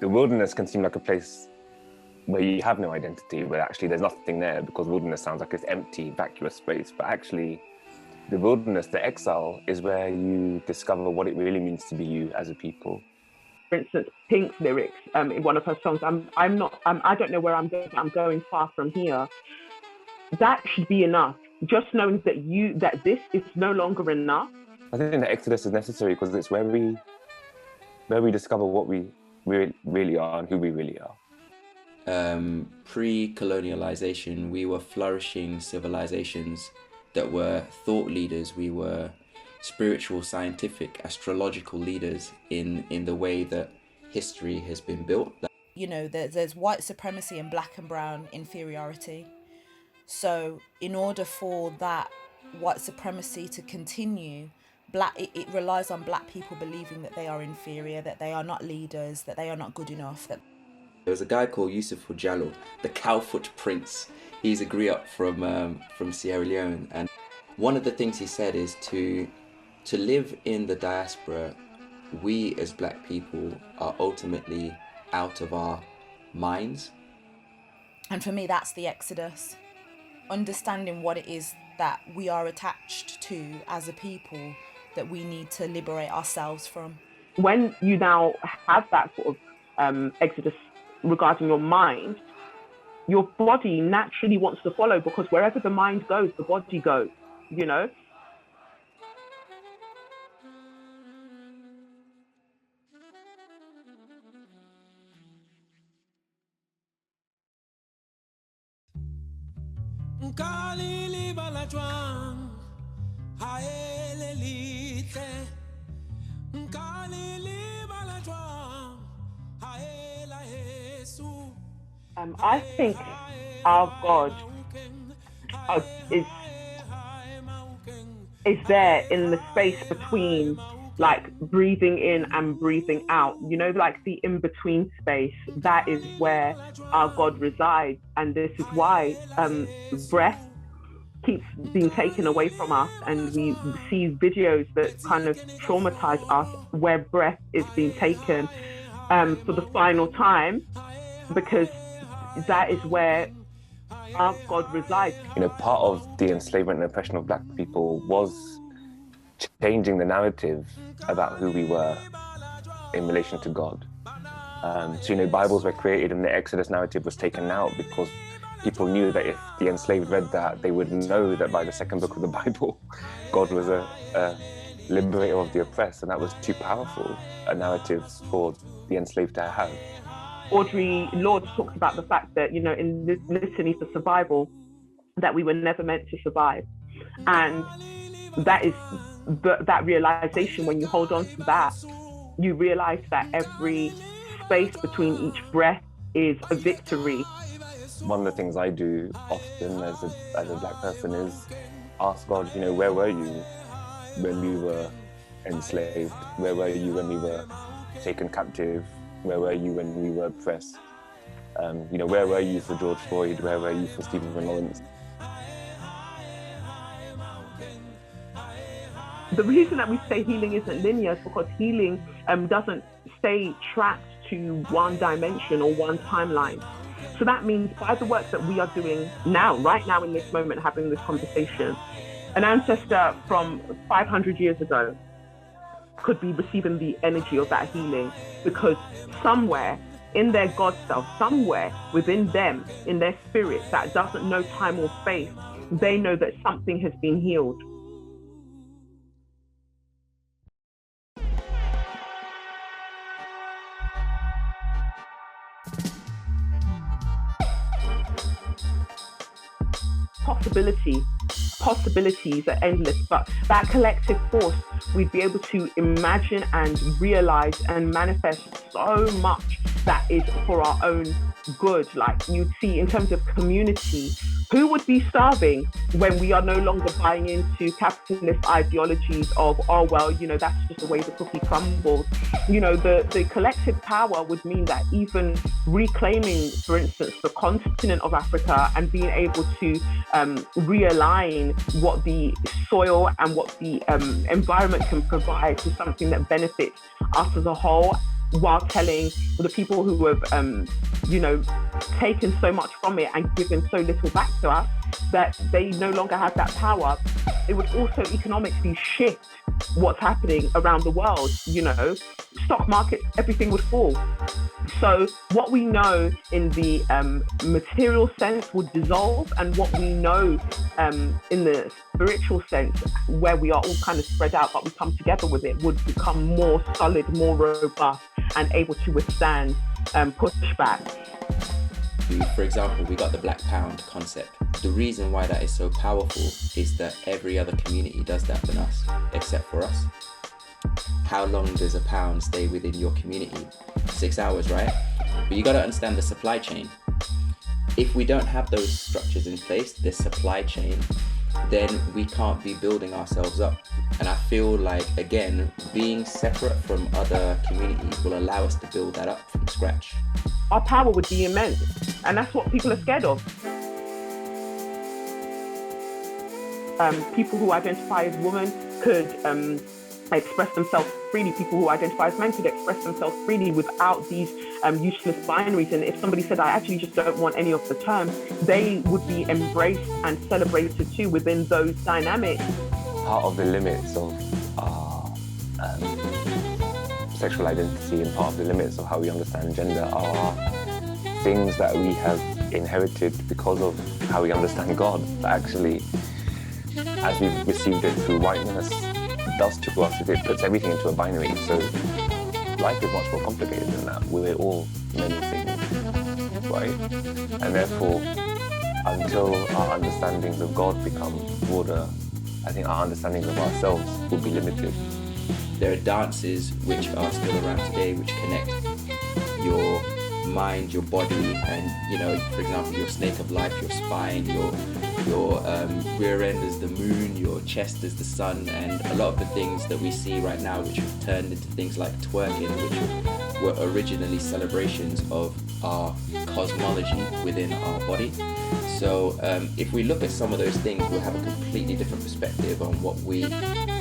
The wilderness can seem like a place where you have no identity, where actually there's nothing there, because wilderness sounds like it's empty, vacuous space. But actually, the wilderness, the exile, is where you discover what it really means to be you as a people. For instance, Pink's lyrics in one of her songs, I don't know where I'm going far from here. That should be enough. Just knowing that this is no longer enough. I think the exodus is necessary because it's where we discover what we really are and who we really are. Pre-colonialization, we were flourishing civilizations that were thought leaders. We were spiritual, scientific, astrological leaders in the way that history has been built. You know, there's white supremacy and black and brown inferiority. So in order for that white supremacy to continue, it relies on black people believing that they are inferior, that they are not leaders, that they are not good enough. There was a guy called ALFRED, the Cowfoot Prince. He's a griot from Sierra Leone, and one of the things he said is to live in the diaspora, we as black people are ultimately out of our minds. And for me, that's the exodus. Understanding what it is that we are attached to as a people that we need to liberate ourselves from. When you now have that sort of exodus regarding your mind, your body naturally wants to follow, because wherever the mind goes, the body goes, you know? I think our God is there in the space between, like, breathing in and breathing out, you know, like the in-between space. That is where our God resides, and this is why breath keeps being taken away from us, and we see videos that kind of traumatize us where breath is being taken for the final time, because that is where our God resides. You know, part of the enslavement and oppression of black people was changing the narrative about who we were in relation to God. So, you know, Bibles were created and the Exodus narrative was taken out because people knew that if the enslaved read that, they would know that by the second book of the Bible, God was a liberator of the oppressed, and that was too powerful a narrative for the enslaved to have. Audre Lorde talks about the fact that, you know, in this litany for survival, that we were never meant to survive. And that is that realization. When you hold on to that, you realize that every space between each breath is a victory. One of the things I do often as a black person is ask God, you know, where were you when we were enslaved? Where were you when we were taken captive? Where were you when we were oppressed? You know, where were you for George Floyd? Where were you for Stephen Lawrence? The reason that we say healing isn't linear is because healing doesn't stay trapped to one dimension or one timeline. So that means by the work that we are doing now, right now in this moment, having this conversation, an ancestor from 500 years ago could be receiving the energy of that healing, because somewhere in their God self, somewhere within them, in their spirit that doesn't know time or space, they know that something has been healed. Possibilities are endless, but that collective force, we'd be able to imagine and realize and manifest so much that is for our own good. Like you'd see in terms of community, who would be starving when we are no longer buying into capitalist ideologies of, oh, well, you know, that's just the way the cookie crumbles. You know, the collective power would mean that even reclaiming, for instance, the continent of Africa and being able to realign what the soil and what the environment can provide to something that benefits us as a whole, while telling the people who have, taken so much from it and given so little back to us, that they no longer have that power. It would also economically shift what's happening around the world. Stock markets, everything would fall. So what we know in the material sense would dissolve, and what we know in the spiritual sense, where we are all kind of spread out but we come together with it, would become more solid, more robust, and able to withstand pushback. For example, we got the black pound concept. The reason why that is so powerful is that every other community does that than us, except for us. How long does a pound stay within your community? 6 hours, right? But you got to understand the supply chain. If we don't have those structures in place, this supply chain, then we can't be building ourselves up. And I feel like, again, being separate from other communities will allow us to build that up from scratch. Our power would be immense, and that's what people are scared of. People who identify as women could express themselves freely. People who identify as men could express themselves freely without these useless binaries. And if somebody said, I actually just don't want any of the terms, they would be embraced and celebrated too within those dynamics. Part of the limits of our sexual identity and part of the limits of how we understand gender are things that we have inherited because of how we understand God. That actually, as we've received it through whiteness, does to us is it puts everything into a binary. So life is much more complicated than that. We're all many things, right? And therefore, until our understandings of God become broader, I think our understandings of ourselves will be limited. There are dances which are still around today which connect your mind, your body, and for example, your snake of life, your spine, your rear end is the moon, your chest is the sun, and a lot of the things that we see right now which have turned into things like twerking, which were originally celebrations of our cosmology within our body. So if we look at some of those things, we'll have a completely different perspective on what we,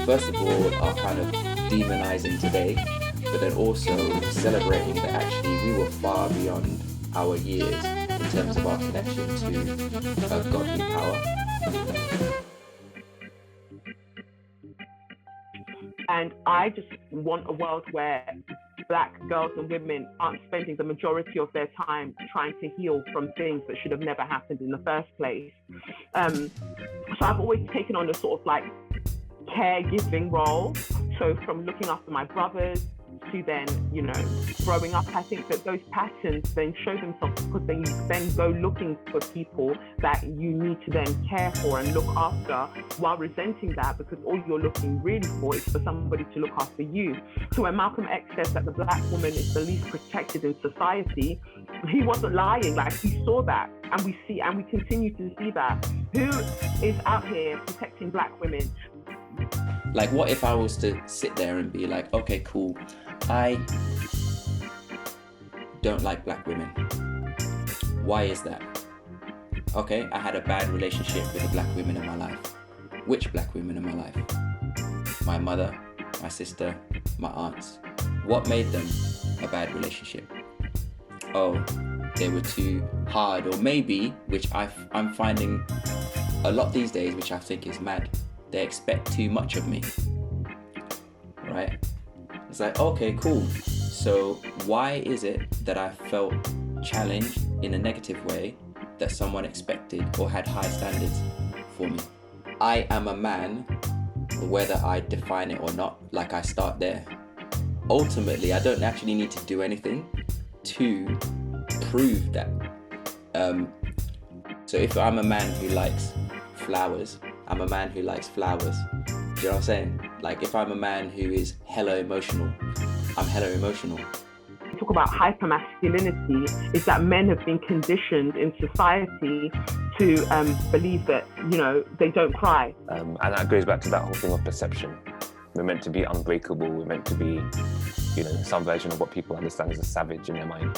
first of all, are kind of demonizing today, but then also celebrating that actually we were far beyond our years in terms of our connection to a godly power. And I just want a world where Black girls and women aren't spending the majority of their time trying to heal from things that should have never happened in the first place. So I've always taken on a sort of like caregiving role. So from looking after my brothers to then, growing up, I think that those patterns then show themselves because then you then go looking for people that you need to then care for and look after, while resenting that because all you're looking really for is for somebody to look after you. So when Malcolm X says that the Black woman is the least protected in society, he wasn't lying. Like, he saw that, and we continue to see that. Who is out here protecting Black women? Like, what if I was to sit there and be like, okay, cool, I don't like Black women. Why is that? Okay, I had a bad relationship with the Black women in my life. Which Black women in my life? My mother, my sister, my aunts. What made them a bad relationship? Oh, they were too hard, or maybe, which I'm finding a lot these days, which I think is mad, they expect too much of me, right? It's like, okay, cool. So why is it that I felt challenged in a negative way that someone expected or had high standards for me? I am a man, whether I define it or not. Like, I start there. Ultimately, I don't actually need to do anything to prove that. So if I'm a man who likes flowers, I'm a man who likes flowers. Do you know what I'm saying? Like, if I'm a man who is hella emotional, I'm hella emotional. We talk about hypermasculinity, is that men have been conditioned in society to believe that, they don't cry. And that goes back to that whole thing of perception. We're meant to be unbreakable. We're meant to be, some version of what people understand as a savage in their mind,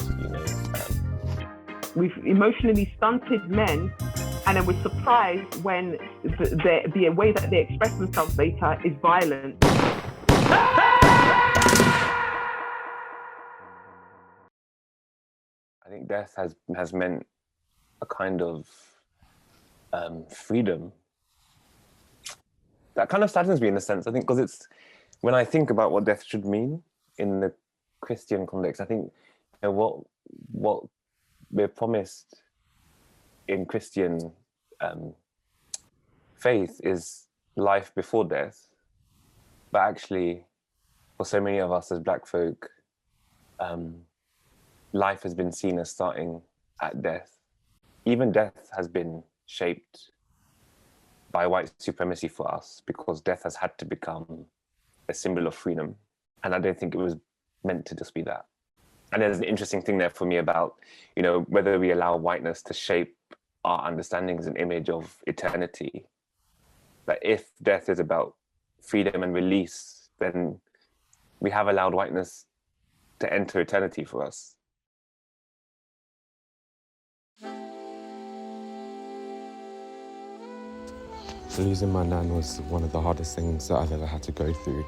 We've emotionally stunted men, and then we're surprised when the way that they express themselves later is violent. death has meant a kind of freedom that kind of saddens me in a sense. I think because it's, when I think about what death should mean in the Christian context, I think, you know, what we're promised in Christian faith is life before death, but actually, for so many of us as Black folk, life has been seen as starting at death. Even death has been shaped by white supremacy for us, because death has had to become a symbol of freedom. And I don't think it was meant to just be that. And there's an interesting thing there for me about, you know, whether we allow whiteness to shape our understandings and image of eternity. That if death is about freedom and release, then we have allowed whiteness to enter eternity for us. Losing my nan was one of the hardest things that I've ever had to go through.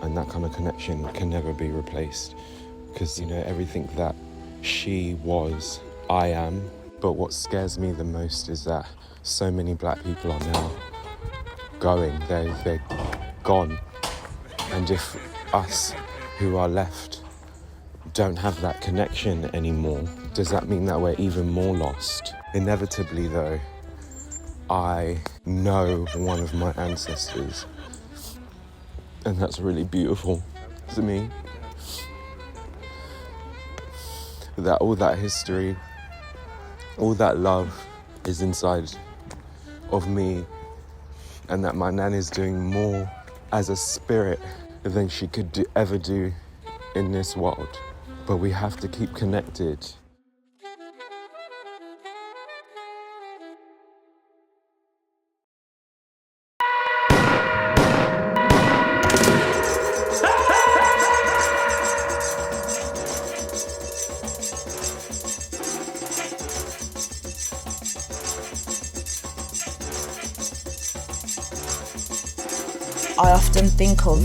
And that kind of connection can never be replaced. Because, you know, everything that she was, I am. But what scares me the most is that so many Black people are now going. They're gone. And if us who are left don't have that connection anymore, does that mean that we're even more lost? Inevitably, though, I know one of my ancestors, and that's really beautiful to me. That all that history, all that love is inside of me, and that my nan is doing more as a spirit than she could ever do in this world. But we have to keep connected. I often think of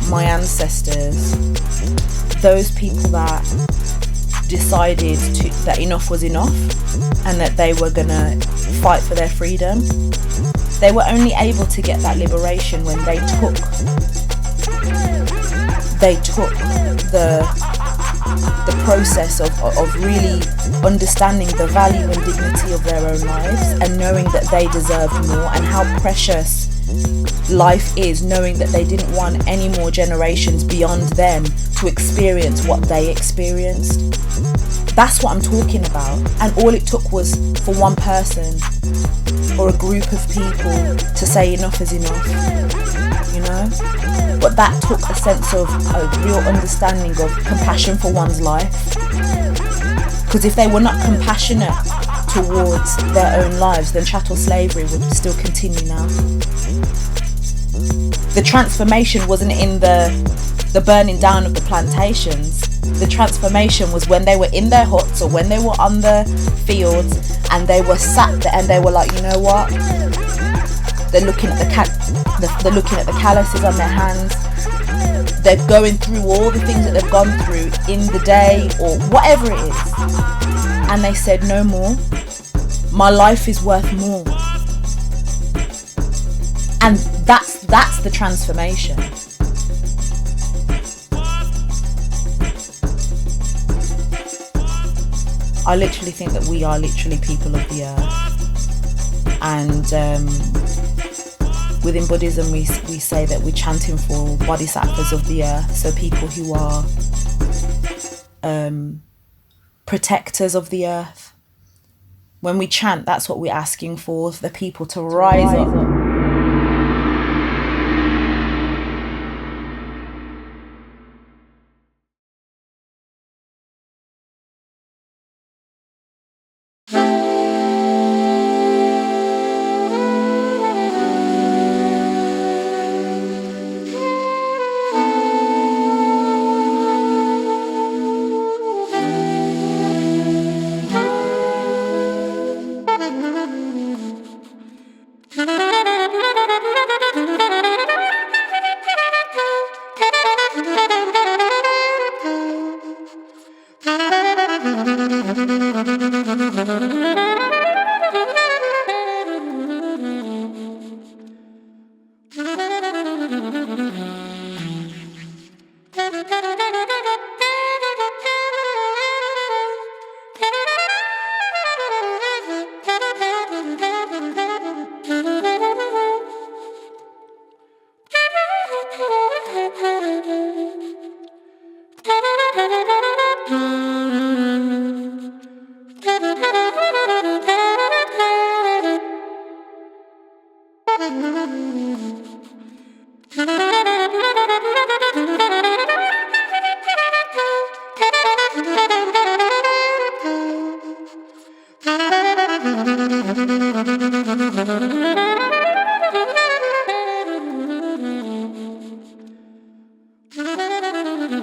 my ancestors, those people that decided that enough was enough and that they were gonna fight for their freedom. They were only able to get that liberation when they took the process of really understanding the value and dignity of their own lives and knowing that they deserved more, and how precious life is, knowing that they didn't want any more generations beyond them to experience what they experienced. That's what I'm talking about. And all it took was for one person or a group of people to say enough is enough, you know? But that took a sense of a real understanding of compassion for one's life. Because if they were not compassionate towards their own lives, then chattel slavery would still continue now. The transformation wasn't in the burning down of the plantations. The transformation was when they were in their huts or when they were on the fields and they were sat there and they were like, you know what? They're looking at the calluses on their hands. They're going through all the things that they've gone through in the day or whatever it is. And they said, no more. My life is worth more. And that's the transformation. I literally think that we are literally people of the earth. And within Buddhism, we say that we're chanting for bodhisattvas of the earth, so people who are protectors of the earth. When we chant, that's what we're asking for the people to rise up.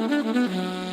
Bye.